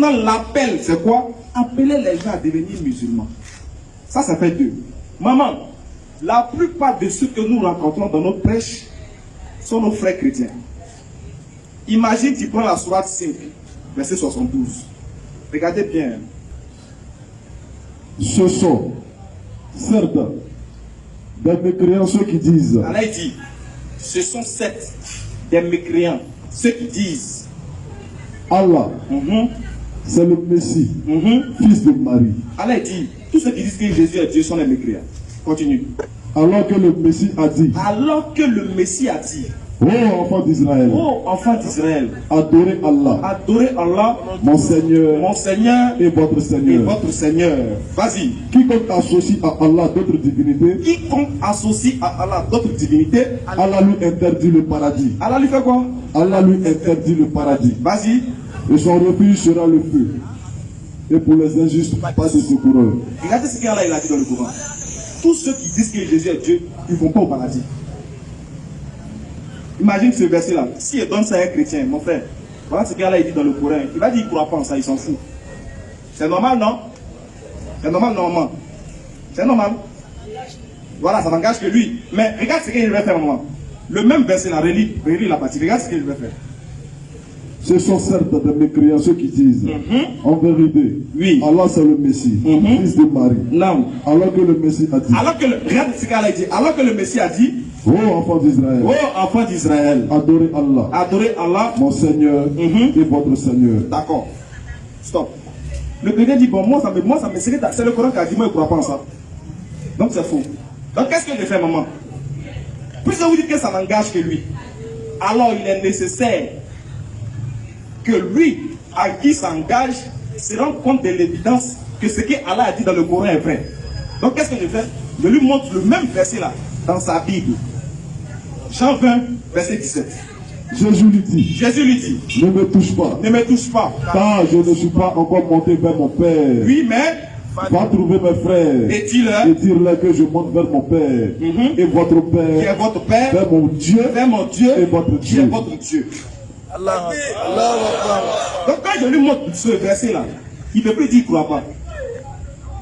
Maintenant, l'appel, c'est quoi? Appeler les gens à devenir musulmans. Ça fait 2. Maman, la plupart de ceux que nous rencontrons dans nos prêches sont nos frères chrétiens. Imagine, tu prends la sourate 5, verset 72. Regardez bien. Ce sont, certes, des mécréants ceux qui disent. Allah dit, ce sont 7 des mécréants, ceux qui disent Allah, c'est le Messie, fils de Marie. Allah dit, tous ceux qui disent que Jésus est Dieu sont des mécréants. Continue. Alors que le Messie a dit. Alors que le Messie a dit. Oh enfant d'Israël. Oh enfant d'Israël. Adorez Allah. Adorez Allah. Mon Seigneur. Mon Seigneur. Et votre Seigneur. Et votre Seigneur. Vas-y. Quiconque associe à Allah d'autres divinités. Quiconque associe à Allah d'autres divinités. Allah lui interdit le paradis. Allah lui fait quoi? Allah lui interdit le paradis. Vas-y. Et son refuge sera le feu. Et pour les injustes, pas de secoureur. Regardez ce qu'Allah a dit dans le Coran. Tous ceux qui disent que Jésus est Dieu, ils ne vont pas au paradis. Imagine ce verset-là. Si il donne ça à un chrétien, mon frère, voilà ce qu'Allah dit dans le Coran. Il va dire qu'il ne croit pas en ça, il s'en fout. C'est normal, non? C'est normal, normalement. C'est normal. Voilà, ça n'engage que lui. Mais regarde ce qu'il va faire, maman. Le même verset-là, relis la partie. Regarde ce qu'il va faire. Ce sont certes des mécréants ceux qui disent, en vérité, oui. Allah c'est le Messie, fils de Marie. Non. Alors que le Messie a dit. Regarde ce qu'Allah dit. Alors que le Messie a dit. Oh enfant d'Israël. Oh enfant d'Israël. Adorez Allah. Adorez Allah. Mon Seigneur et votre Seigneur. D'accord. Stop. Le chrétien dit, bon, moi ça me serait. C'est le Coran qui a dit, moi je ne crois pas en ça. Donc c'est faux. Donc qu'est-ce que je fais, maman? Puisque vous dites que ça n'engage que lui, alors il est nécessaire que lui, à qui s'engage, se rende compte de l'évidence que ce que Allah a dit dans le Coran est vrai. Donc qu'est-ce que je fais? Je lui montre le même verset là, dans sa Bible. Jean 20, verset 17. Jésus lui dit. Ne me touche pas. Ne me touche pas. Car je ne suis pas encore monté vers mon Père. Oui, mais va trouver mes frères et dire-leur que je monte vers mon Père et votre Père, qui est votre Père, vers mon Dieu et votre Dieu. Qui est votre Dieu. Allah. Donc quand je lui montre ce verset là, il ne peut plus dire qu'il ne croit pas.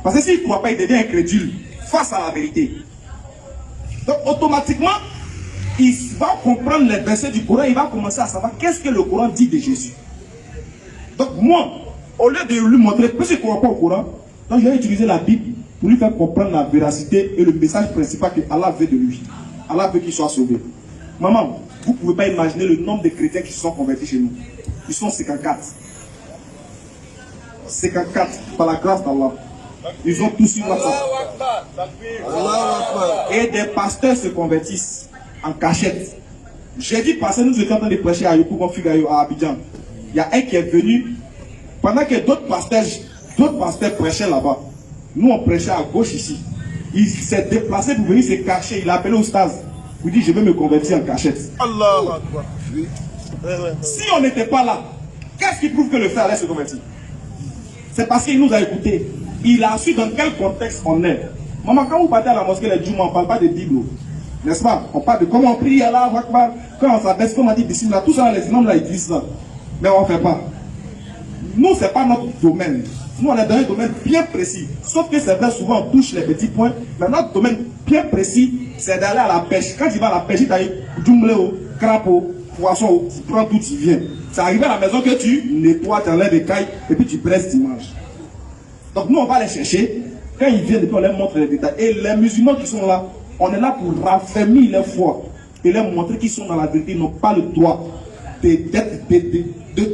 Parce que s'il ne croit pas, il devient incrédule face à la vérité. Donc automatiquement, il va comprendre les versets du Coran, il va commencer à savoir qu'est-ce que le Coran dit de Jésus. Donc moi, au lieu de lui montrer, puisqu'il ne croit pas au Coran, donc je vais utiliser la Bible pour lui faire comprendre la véracité et le message principal que Allah veut de lui. Allah veut qu'il soit sauvé. Maman, vous ne pouvez pas imaginer le nombre de chrétiens qui se sont convertis chez nous. Ils sont 54. 54 par la grâce d'Allah. Ils ont tous eu WhatsApp. Et des pasteurs se convertissent en cachette. J'ai dit parce que nous étions en train de prêcher à Yopougon Figayo à Abidjan. Il y a un qui est venu pendant que d'autres pasteurs prêchaient là-bas. Nous on prêchait à gauche ici. Il s'est déplacé pour venir se cacher. Il a appelé au stade. Il dit je vais me convertir en cachette. Allah. Si on n'était pas là, qu'est-ce qui prouve que le frère allait se convertir? C'est parce qu'il nous a écoutés. Il a su dans quel contexte on est. Maman, quand vous partez à la mosquée les Djouma, on ne parle pas de Bible. N'est-ce pas? On parle de comment on prie, Allah, quand on s'abaisse, comment on dit Bismillah. Tout ça, les imams là, ils disent ça. Mais on ne fait pas. Nous, ce n'est pas notre domaine. Nous, on est dans un domaine bien précis. Sauf que c'est vrai, souvent, on touche les petits points. Mais notre domaine bien précis, c'est d'aller à la pêche. Quand tu vas à la pêche, tu as djumbleo, crapaud, poisson, tu prends tout, tu viens. C'est arrivé à la maison que tu nettoies, tu enlèves les cailles, et puis tu presses, tu manges. Donc nous, on va les chercher. Quand ils viennent, on leur montre les détails. Et les musulmans qui sont là, on est là pour raffermir leur foi et leur montrer qu'ils sont dans la vérité, ils n'ont pas le droit de